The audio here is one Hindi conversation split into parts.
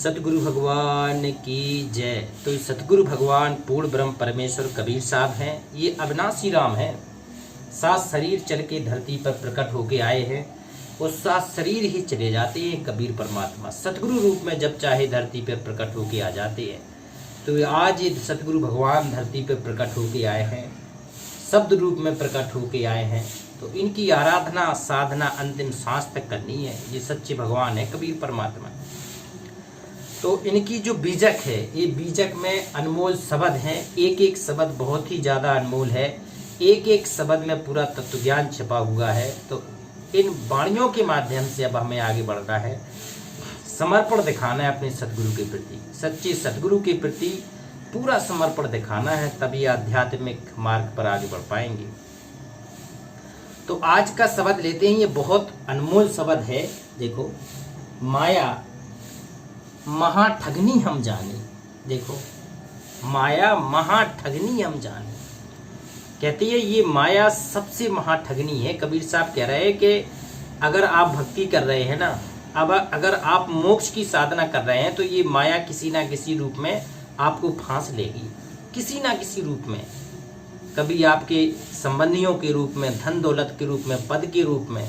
सतगुरु भगवान की जय। तो सतगुरु भगवान पूर्ण ब्रह्म परमेश्वर कबीर साहब हैं। ये अविनाशी राम हैं। 7 शरीर चल के धरती पर प्रकट होके आए हैं और 7 शरीर ही चले जाते हैं। कबीर परमात्मा सतगुरु रूप में जब चाहे धरती पर प्रकट होके आ जाते हैं। तो आज ये सतगुरु भगवान धरती पर प्रकट होके आए हैं, शब्द रूप में प्रकट होके आए हैं। तो इनकी आराधना साधना अंतिम सांस तक करनी है। ये सच्चे भगवान है कबीर परमात्मा। तो इनकी जो बीजक है, ये बीजक में अनमोल शब्द हैं। एक एक शब्द बहुत ही ज़्यादा अनमोल है। एक एक शब्द में पूरा तत्व ज्ञान छिपा हुआ है। तो इन वाणियों के माध्यम से अब हमें आगे बढ़ना है, समर्पण दिखाना है अपने सतगुरु के प्रति, सच्चे सतगुरु के प्रति पूरा समर्पण दिखाना है, तभी आध्यात्मिक मार्ग पर आगे बढ़ पाएंगे। तो आज का शब्द लेते हैं, ये बहुत अनमोल शब्द है। देखो, माया महाठगनी हम जाने। देखो, माया महाठगनी हम जाने। कहती है ये माया सबसे महाठगनी है। कबीर साहब कह रहे हैं कि अगर आप भक्ति कर रहे हैं ना, अब अगर आप मोक्ष की साधना कर रहे हैं, तो ये माया किसी ना किसी रूप में आपको फांस लेगी, किसी ना किसी रूप में। कभी आपके संबंधियों के रूप में, धन दौलत के रूप में, पद के रूप में,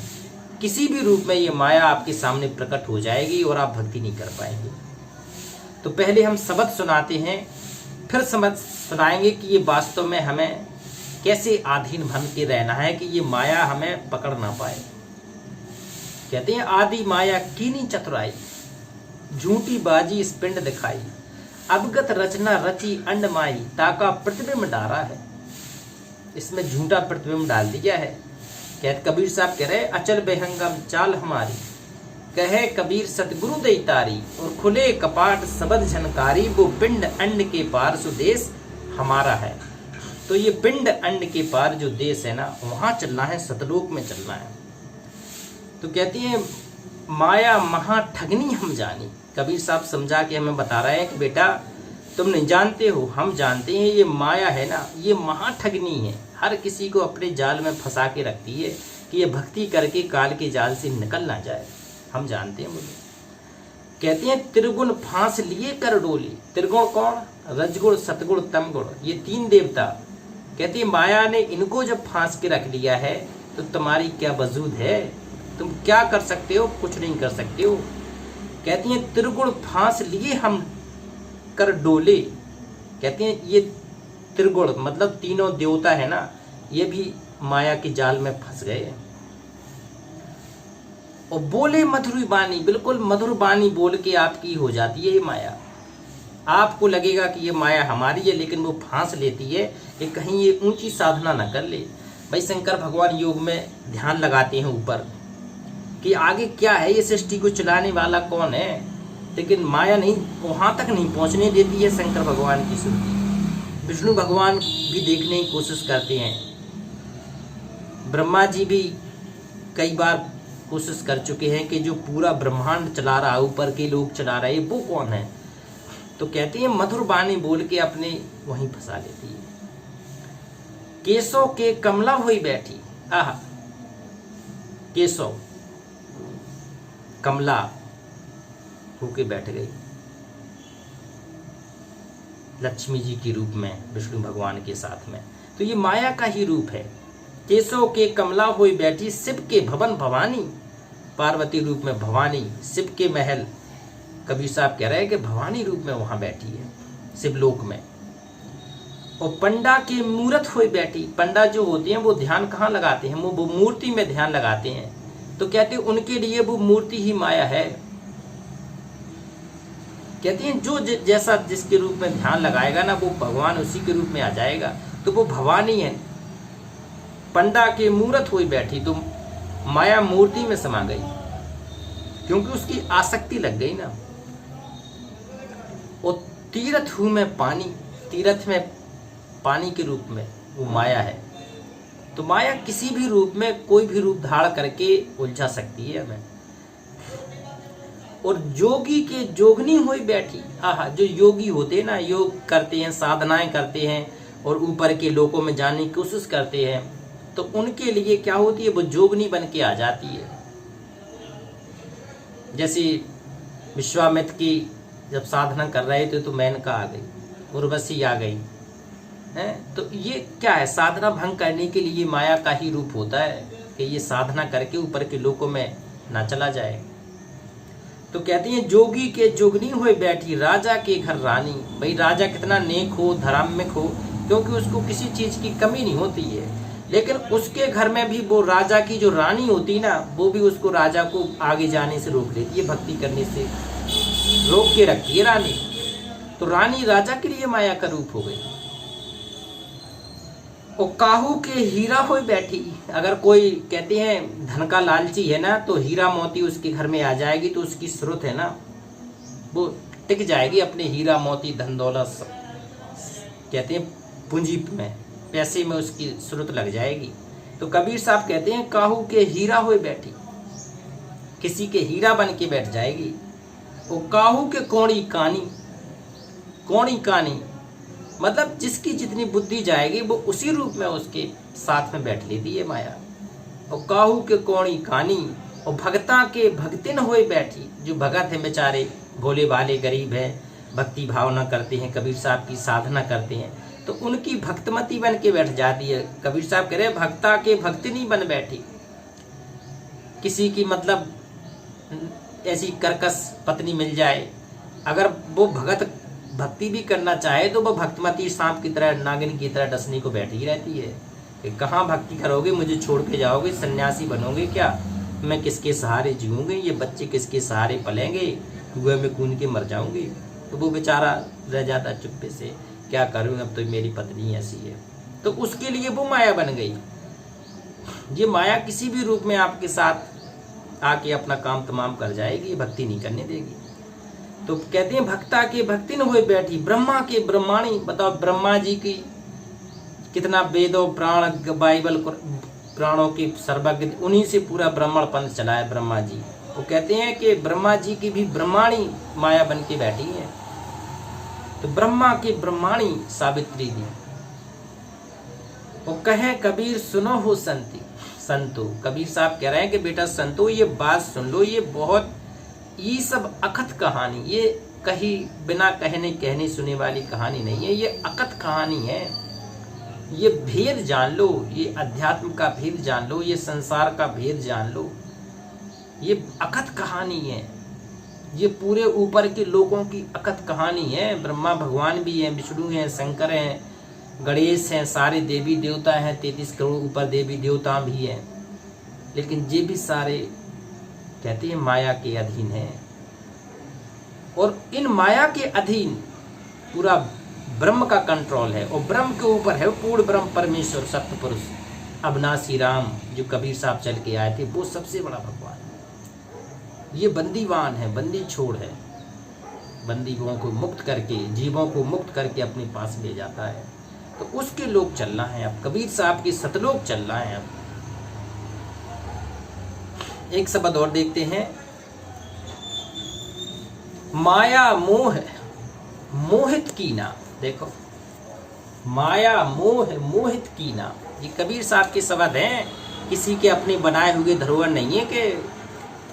किसी भी रूप में ये माया आपके सामने प्रकट हो जाएगी और आप भक्ति नहीं कर पाएंगे। तो पहले हम शब्द सुनाते हैं, फिर समझ सुनाएंगे कि ये वास्तव में हमें कैसे अधीन बन के रहना है कि ये माया हमें पकड़ ना पाए। कहते हैं आदि माया कीनी चतुराई, झूठी बाजी इस पिंड दिखाई, अवगत रचना रची अंड माई, ताका प्रतिबिंब डारा है। इसमें झूठा प्रतिबिंब डाल दिया है। कहते कबीर साहब कह रहे अचल बेहंगम चाल हमारी, कहे कबीर सतगुरु दैतारी, और खुले कपाट सबद झनकारी, वो पिंड अंड के पार सुदेश हमारा है। तो ये पिंड अंड के पार जो देश है ना, वहां चलना है, सतलोक में चलना है। तो कहती है माया महाठगनी हम जानी। कबीर साहब समझा के हमें बता रहे हैं कि बेटा तुम नहीं जानते हो, हम जानते हैं। ये माया है ना, ये महाठगनी है। हर किसी को अपने जाल में फंसा के रखती है कि ये भक्ति करके काल के जाल से निकल ना जाए। हम जानते हैं। बोले कहते हैं त्रिगुण फांस लिए कर डोली। त्रिगुण कौन? रजगुण सतगुण तमगुण, ये 3 देवता। कहती है माया ने इनको जब फांस के रख लिया है, तो तुम्हारी क्या वजूद है? तुम क्या कर सकते हो? कुछ नहीं कर सकते हो। कहती हैं त्रिगुण फांस लिए हम कर डोले। कहते हैं ये त्रिगुण मतलब तीनों देवता है ना, ये भी माया के जाल में फंस गए। और बोले मधुर बानी, बिल्कुल मधुर बानी बोल के आपकी हो जाती है ये माया। आपको लगेगा कि ये माया हमारी है, लेकिन वो फांस लेती है कि कहीं ये ऊंची साधना न कर ले। भाई शंकर भगवान योग में ध्यान लगाते हैं ऊपर कि आगे क्या है, ये सृष्टि को चलाने वाला कौन है, लेकिन माया नहीं, वहां तक नहीं पहुंचने देती है शंकर भगवान की सुरती। विष्णु भगवान भी देखने की कोशिश करते हैं, ब्रह्मा जी भी कई बार कोशिश कर चुके हैं कि जो पूरा ब्रह्मांड चला रहा है, ऊपर के लोग चला रहे हैं, वो कौन है। तो कहते हैं मधुर बानी बोल के अपने वहीं फंसा लेती है। केशव के कमला हुई बैठी, आह केशव कमला होके बैठ गई लक्ष्मी जी के रूप में, विष्णु भगवान के साथ में। तो ये माया का ही रूप है। केशव के कमला हुई बैठी, शिव के भवन भवानी, पार्वती रूप में भवानी, शिव के महल। कबीर साहब कह रहे हैं कि भवानी रूप में वहां बैठी है शिवलोक में। और पंडा के मूर्त हुई बैठी। पंडा जो होते हैं वो ध्यान कहाँ लगाते हैं? वो मूर्ति में ध्यान लगाते हैं। तो कहते हैं उनके लिए वो मूर्ति ही माया है। कहते हैं जो जैसा जिसके रूप में ध्यान लगाएगा ना, वो भगवान उसी के रूप में आ जाएगा। तो वो भवानी है। पंडा के मूर्त हुई बैठी, तो माया मूर्ति में समा गई, क्योंकि उसकी आसक्ति लग गई ना। और तीर्थ हूं मैं पानी, तीर्थ में पानी के रूप में वो माया है। तो माया किसी भी रूप में, कोई भी रूप धारण करके उलझा सकती है हमें। और जोगी के जोगनी हुई बैठी, आहा, जो योगी होते हैं ना, योग करते हैं, साधनाएं करते हैं और ऊपर के लोकों में जाने की कोशिश करते हैं, तो उनके लिए क्या होती है? वो जोगनी बन के आ जाती है। जैसे विश्वामित्र की जब साधना कर रहे थे तो मेनका आ गई, उर्वशी आ गई है। तो ये क्या है, साधना भंग करने के लिए माया का ही रूप होता है कि ये साधना करके ऊपर के लोकों में ना चला जाए। तो कहती हैं जोगी के जोगनी हुए बैठी, राजा के घर रानी। भाई राजा कितना नेक हो, धार्मिक हो, क्योंकि उसको किसी चीज की कमी नहीं होती है, लेकिन उसके घर में भी वो राजा की जो रानी होती ना, वो भी उसको राजा को आगे जाने से रोक लेती है, भक्ति करने से रोक के रखती है रानी। तो रानी राजा के लिए माया का रूप हो गई। और काहू के हीरा हो बैठी, अगर कोई कहते हैं धन का लालची है ना, तो हीरा मोती उसके घर में आ जाएगी, तो उसकी स्रोत है ना वो टिक जाएगी अपने हीरा मोती धन दौलत, कहते हैं पूंजी में, पैसे में उसकी स्रोत लग जाएगी। तो कबीर साहब कहते हैं काहू के हीरा हो बैठी, किसी के हीरा बन के बैठ जाएगी। और काहू के कौड़ी कानी, कौड़ी कानी मतलब जिसकी जितनी बुद्धि जाएगी वो उसी रूप में उसके साथ में बैठ लेती है माया। और काहू के कौड़ी कानी, और भगता के भक्तिन होए बैठी, जो भगत हैं बेचारे भोले भाले गरीब हैं, भक्ति भावना करते हैं, कबीर साहब की साधना करते हैं, तो उनकी भक्तमती बन के बैठ जाती है। कबीर साहब कह रहे भक्ता के भक्तिनी बन बैठी। किसी की मतलब ऐसी कर्कश पत्नी मिल जाए, अगर वो भगत भक्ति भी करना चाहे तो वो भक्तमती सांप की तरह, नागिन की तरह डसनी को बैठी रहती है कि कहाँ भक्ति करोगे, मुझे छोड़ के जाओगे, सन्यासी बनोगे क्या, मैं किसके सहारे जीऊंगी, ये बच्चे किसके सहारे पलेंगे, कुएं में कूद के मर जाऊंगी। तो वो बेचारा रह जाता चुप्पे से, क्या करूँ अब तो मेरी पत्नी ऐसी है। तो उसके लिए वो माया बन गई। ये माया किसी भी रूप में आपके साथ आके अपना काम तमाम कर जाएगी, भक्ति नहीं करने देगी। तो कहते हैं भक्ता के भक्ति न हुए बैठी, ब्रह्मा के ब्रह्माणी। बताओ ब्रह्मा जी की कितना वेदों प्राण बाइबल प्राणों के सर्वज्ञ, उन्हीं से पूरा ब्राह्मण पंथ चला है ब्रह्मा जी। वो कहते हैं कि ब्रह्मा जी की भी ब्रह्माणी माया बन के बैठी है। तो ब्रह्मा की ब्रह्माणी सावित्री जी। वो कहे कबीर सुनो हो संती संतो, कबीर साहब कह रहे हैं कि बेटा संतो ये बात सुन लो, ये सब अकथ कहानी, ये कही बिना कहने सुने वाली कहानी नहीं है, ये अकथ कहानी है। ये भेद जान लो, ये अध्यात्म का भेद जान लो, ये संसार का भेद जान लो, ये अकथ कहानी है। ये पूरे ऊपर के लोगों की अकथ कहानी है। ब्रह्मा भगवान भी हैं, विष्णु हैं, शंकर हैं, गणेश हैं, सारे देवी देवता हैं, 33 करोड़ ऊपर देवी देवता भी हैं, लेकिन ये भी सारे कहते हैं माया के अधीन है। और इन माया के अधीन पूरा ब्रह्म का कंट्रोल है, और ब्रह्म के ऊपर है पूर्ण ब्रह्म परमेश्वर सत्य पुरुष अविनाशी राम, जो कबीर साहब चल के आए थे, वो सबसे बड़ा भगवान है। ये बंदीवान है, बंदी छोड़ है, बंदीयों को मुक्त करके, जीवों को मुक्त करके अपने पास ले जाता है। तो उसके लोग चलना है अब, कबीर साहब के सतलोक चलना है अब। एक शब्द और देखते हैं, माया मोह मोहित कीना। देखो माया मोह मोहित कीना, ये कबीर साहब के शब्द हैं, किसी के अपने बनाए हुए धरोहर नहीं है कि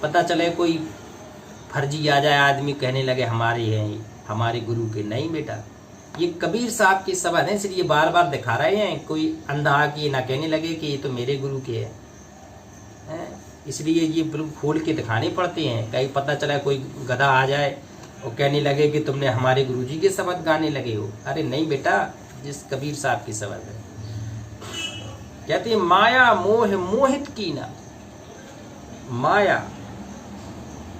पता चले कोई फर्जी आ जाए आदमी कहने लगे हमारे हैं, हमारे गुरु के। नहीं बेटा, ये कबीर साहब के शब्द हैं, इसलिए बार बार दिखा रहे हैं, कोई अंधा कि ना कहने लगे कि ये तो मेरे गुरु के हैं। इसलिए ये बिल्कुल खोल के दिखाने पड़ते हैं, कहीं पता चला कोई गधा आ जाए और कहने लगे कि तुमने हमारे गुरुजी के शब्द गाने लगे हो। अरे नहीं बेटा, जिस कबीर साहब के शब्द है। कहते हैं माया मोह मोहित कीना, माया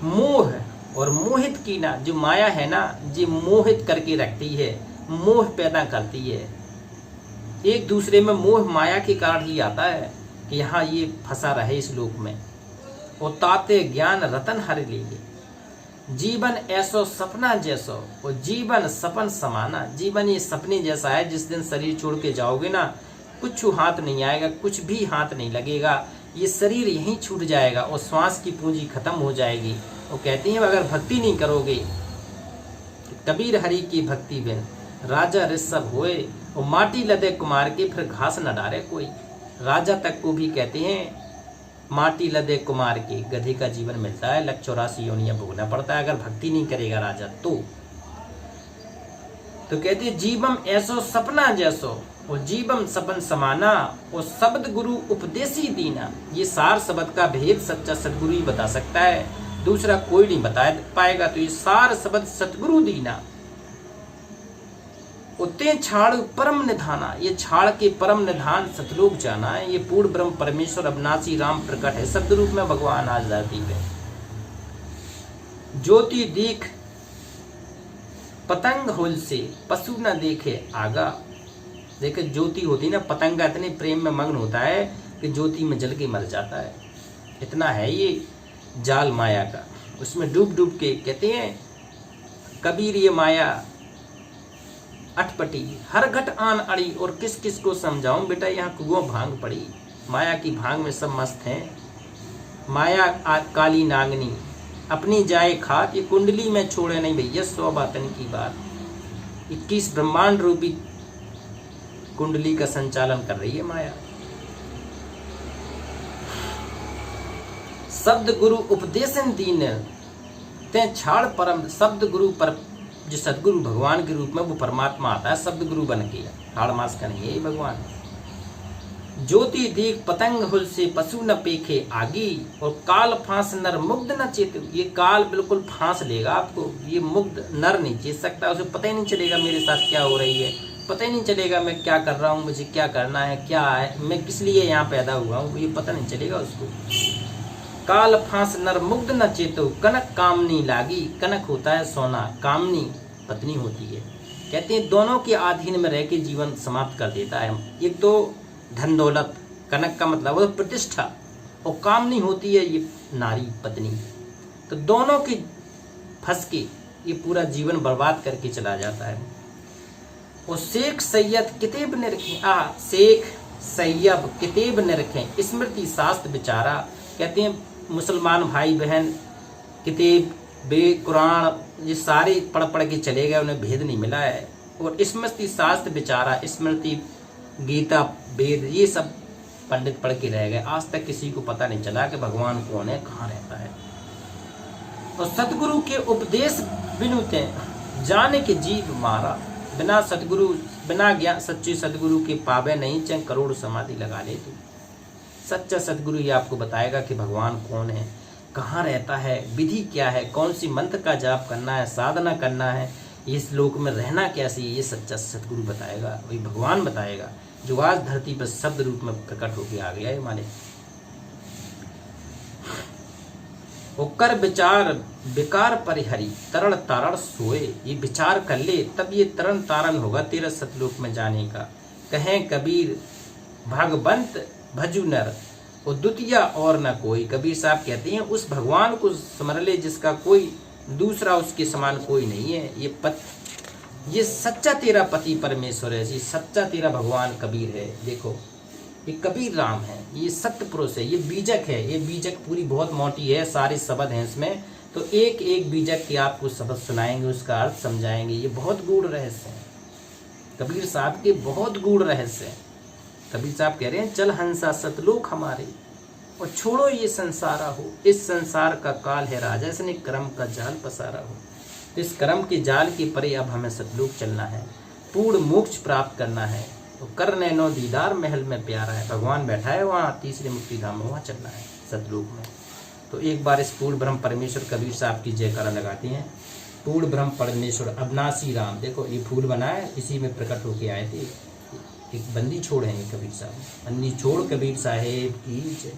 मोह और मोहित कीना, जो माया है ना, ये मोहित करके रखती है, मोह पैदा करती है। एक दूसरे में मोह माया के कारण ही आता है कि यहाँ ये फंसा रहे इस लोक में। और ताते ज्ञान रतन हर लिए, जीवन ऐसो सपना जैसो, और जीवन सपन समाना। जीवन ये सपने जैसा है, जिस दिन शरीर छोड़ के जाओगे ना, कुछ हाथ नहीं आएगा, कुछ भी हाथ नहीं लगेगा, ये शरीर यहीं छूट जाएगा और श्वास की पूंजी खत्म हो जाएगी। वो कहते हैं अगर भक्ति नहीं करोगे, कबीर हरि की भक्ति बिन राजा ऋषभ होए, और माटी लदे कुमार के फिर घास न डारे कोई। राजा तक को भी कहते हैं माटी लदे कुमार के, गधे का जीवन मिलता है, 184 योनियां भोगना पड़ता है अगर भक्ति नहीं करेगा राजा तो। तो कहते जीवम ऐसो सपना जैसो और जीवम सपन समाना और शब्द गुरु उपदेशी दीना। ये सार शब्द का भेद सच्चा सतगुरु ही बता सकता है, दूसरा कोई नहीं बता पाएगा। तो ये सार शब्द सतगुरु दीना। उते छाड़ परम निधाना, ये छाड़ के परम निधान सतलोक जाना है। ये पूर्ण ब्रह्म परमेश्वर अविनाशी राम प्रकट है, शब्द रूप में भगवान आज धरती पे। ज्योति देख पतंग हुल से पशु न देखे आगा। देखे ज्योति होती ना, पतंगा इतने प्रेम में मग्न होता है कि ज्योति में जल के मर जाता है। इतना है ये जाल माया का, उसमें डूब डूब के कहते हैं कबीर ये माया अटपटी हर घट आन अड़ी और किस किस को समझाऊं बेटा यहाँ कुओं भांग पड़ी। माया की भांग में सब मस्त हैं। माया काली नागनी अपनी जाए खात, ये कुंडली में छोड़े नहीं भैया 100 बातन की बात। 21 ब्रह्मांड रूपी कुंडली का संचालन कर रही है माया। शब्द गुरु उपदेशन दीन ते छाड़ परम। शब्द गुरु पर जो सदगुरु भगवान के रूप में वो परमात्मा आता है शब्द गुरु बन के, हाड़ मास का नहीं है भगवान। ज्योति देख पतंग हुल से पशु न पेखे आगी और काल फांस नर मुग्ध न चेत। ये काल बिल्कुल फांस लेगा आपको, ये मुग्ध नर नहीं चेत सकता। उसे पता ही नहीं चलेगा मेरे साथ क्या हो रही है, पता ही नहीं चलेगा मैं क्या कर रहा हूँ, मुझे क्या करना है, क्या है, मैं किस लिए यहाँ पैदा हुआ हूँ, ये पता नहीं चलेगा उसको। काल फांस नर मुग्ध न चेतो कनक कामनी लागी। कनक होता है सोना, कामनी पत्नी होती है। कहते हैं दोनों के अधीन में रह के जीवन समाप्त कर देता है। एक तो धन दौलत, कनक का मतलब है प्रतिष्ठा, और कामनी होती है ये नारी पत्नी। तो दोनों की फंस के ये पूरा जीवन बर्बाद करके चला जाता है। और शेख सैयद किताब ने रखे, शेख सैयब किताब ने रखे स्मृति शास्त्र विचारा। कहते हैं मुसलमान भाई बहन किताब बे कुरान ये सारे पढ़ पढ़ के चले गए, उन्हें भेद नहीं मिला है। और स्मृति शास्त्र विचारा, स्मृति गीता वेद ये सब पंडित पढ़ के रह गए। आज तक किसी को पता नहीं चला कि भगवान कौन है, कहाँ रहता है। और सतगुरु के उपदेश बिनुते जाने के जीव मारा। बिना सतगुरु बिना ज्ञान सच्चे सतगुरु के पावे नहीं, चाहे करोड़ समाधि लगा ले तू। सच्चा सतगुरु ये आपको बताएगा कि भगवान कौन है, कहाँ रहता है, विधि क्या है, कौन सी मंत्र का जाप करना है, साधना करना है, इस लोक में रहना कैसे, ये सच्चा सतगुरु बताएगा, वही भगवान बताएगा जो आज धरती पर शब्द रूप में प्रकट होकर आ गया है मालिक। कर विचार विकार परिहरी तरण तारण सोए। ये विचार कर ले तब ये तरण तारण होगा तेरा सतलोक में जाने का। कहें कबीर भगवंत भजु नर और द्वितीय और न कोई। कबीर साहब कहते हैं उस भगवान को स्मर ले जिसका कोई दूसरा उसके समान कोई नहीं है। ये सच्चा तेरा पति परमेश्वर है, ये सच्चा तेरा भगवान कबीर है। देखो ये कबीर राम है, ये सत्य पुरुष है, ये बीजक है। ये बीजक पूरी बहुत मोटी है, सारे शब्द हैं इसमें, तो एक एक बीजक के आपको शब्द सुनाएंगे, उसका अर्थ समझाएंगे। ये बहुत गूढ़ रहस्य है कबीर साहब के, बहुत गूढ़ रहस्य है। कबीर साहब कह रहे हैं चल हंसा सतलोक हमारे और छोड़ो ये संसारा हो। इस संसार का काल है राजा, इसने कर्म का जाल पसारा हो। तो इस कर्म के जाल के परे अब हमें सतलोक चलना है, पूर्ण मोक्ष प्राप्त करना है। तो कर नैनो दीदार महल में प्यारा है, भगवान बैठा है वहाँ तीसरे मुक्ति धाम में, वहाँ चलना है सतलोक में। तो एक बार इस पूर्ण ब्रह्म परमेश्वर कबीर साहब की जयकारा लगाते हैं। पूर्ण ब्रह्म परमेश्वर अविनाशी राम। देखो ये फूल बना है, इसी में प्रकट होके आए थे। एक बंदी छोड़ है कबीर साहब, बंदी छोड़ कबीर साहेब की जय।